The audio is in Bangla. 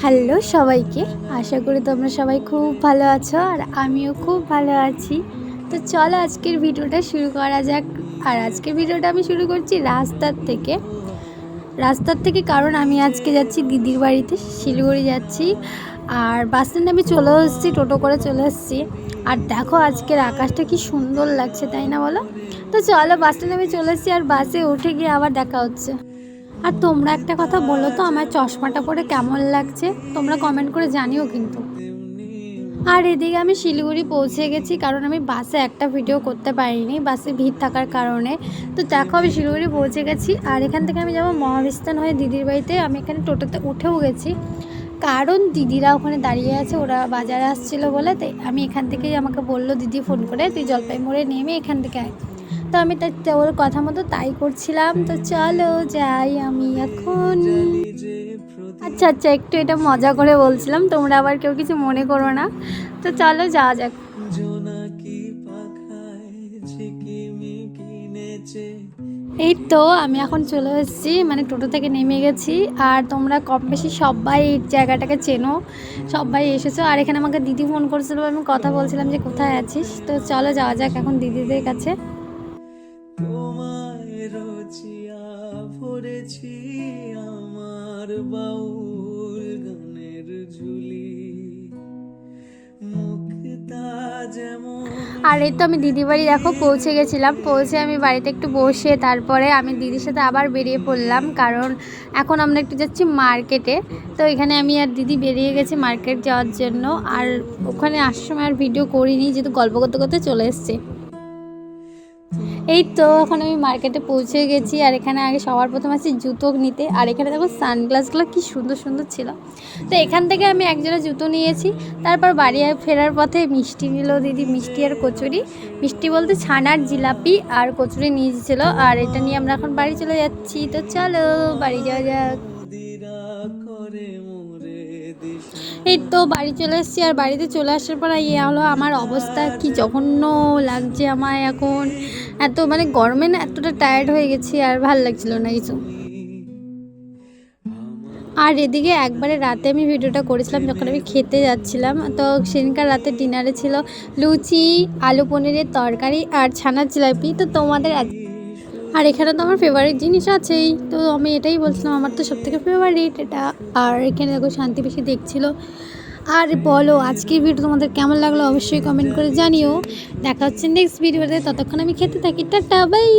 হ্যালো সবাইকে, আশা করি তোমরা সবাই খুব ভালো আছো আর আমিও খুব ভালো আছি। তো চলো আজকের ভিডিওটা শুরু করা যাক। আর আজকের ভিডিওটা আমি শুরু করছি রাস্তার থেকে কারণ আমি আজকে যাচ্ছি দিদির বাড়িতে, শিলিগুড়ি যাচ্ছি। আর বাস স্ট্যান্ডে আমি চলে এসেছি, টোটো করে চলে এসেছি। আর দেখো আজকের আকাশটা কি সুন্দর লাগছে, তাই না বলো? তো চলো বাস স্ট্যান্ডে আমি চলে এসেছি আর বাসে উঠে গিয়ে আবার দেখা হচ্ছে। আর তোমরা একটা কথা বলো তো, আমার চশমাটা পরে কেমন লাগছে তোমরা কমেন্ট করে জানিও কিন্তু। আর এদিকে আমি শিলিগুড়ি পৌঁছে গেছি, কারণ আমি বাসে একটা ভিডিও করতে পারিনি, বাসে ভিড় থাকার কারণে। তো দেখো আমি শিলিগুড়ি পৌঁছে গেছি আর এখান থেকে আমি যাবো মহাবিস্তান হয়ে দিদির বাড়িতে। আমি এখানে টোটোতে উঠেও গেছি, কারণ দিদিরা ওখানে দাঁড়িয়ে আছে, ওরা বাজারে আসছিলো বলে। তাই আমি এখান থেকেই, আমাকে বললো দিদি ফোন করে, তুই জলপাই মোড়ে নেমে এখান থেকে আয়। তো আমি ওর কথা মতো তাই করছিলাম। তো চলো যাই আমি এখন। আচ্ছা আচ্ছা, একটু এটা মজা করে বলছিলাম, তোমরা আবার কেউ কিছু মনে করো না। তো চলো যাওয়া যাক। এই তো আমি এখন চলে এসেছি, মানে টোটো থেকে নেমে গেছি। আর তোমরা কম বেশি সবাই এই জায়গাটাকে চেনো, সবাই এসেছো। আর এখানে আমাকে দিদি ফোন করেছিল, আমি কথা বলছিলাম যে কোথায় আছিস। তো চলো যাওয়া যাক এখন দিদিদের কাছে। ভরেছি আমার বাউল গানের ঝুলি, মুক্তা যেমন। আর এই তো আমি দিদি বাড়ি দেখো পৌঁছে গেছিলাম। পৌঁছে আমি বাড়িতে একটু বসে তারপরে আমি দিদির সাথে আবার বেরিয়ে পড়লাম, কারণ এখন আমরা একটু যাচ্ছি মার্কেটে। তো এখানে আমি আর দিদি বেরিয়ে গেছি মার্কেট যাওয়ার জন্য। আর ওখানে আসার সময় আর ভিডিও করিনি, যেহেতু গল্প করতে করতে চলে এসছে। এই তো এখন আমি মার্কেটে পৌঁছে গেছি। আর এখানে আগে সবার প্রথম আসছি জুতো নিতে। আর এখানে দেখো সানগ্লাসগুলো কি সুন্দর সুন্দর ছিল। তো এখান থেকে আমি একজোড়া জুতো নিয়েছি। তারপর বাড়ি ফেরার পথে মিষ্টি নিল দিদি, মিষ্টি আর কচুরি। মিষ্টি বলতে ছানার জিলাপি, আর কচুরি নিয়েছিল। আর এটা নিয়ে আমরা এখন বাড়ি চলে যাচ্ছি। তো চলো বাড়ি যাওয়া যাক। এই তো বাড়ি চলে এসেছি। আর বাড়িতে চলে আসার পর হলো আমার অবস্থা কি জঘন্য লাগছে আমার এখন। এত মানে গরমে না এতটা টায়ার্ড হয়ে গেছি, আর ভাল লাগছিল না কিছু। আর এদিকে একবারে রাতে আমি ভিডিওটা করেছিলাম যখন আমি খেতে যাচ্ছিলাম। তো সেদিনকার রাতে ডিনারে ছিল লুচি, আলু পনিরের তরকারি আর ছানার জিলাপি। তো তোমাদের আর এখানে তো আমার ফেভারিট জিনিস আছেই, তো আমি এটাই বলছিলাম আমার তো সবথেকে ফেভারিট এটা। আর এখানে দেখো শান্তি বেশি দেখছিল। আর বলো আজকের ভিডিও তোমাদের কেমন লাগলো অবশ্যই কমেন্ট করে জানিও। দেখা হচ্ছে নেক্সট ভিডিওতে, ততক্ষণ আমি খেতে থাকি। Tata bye.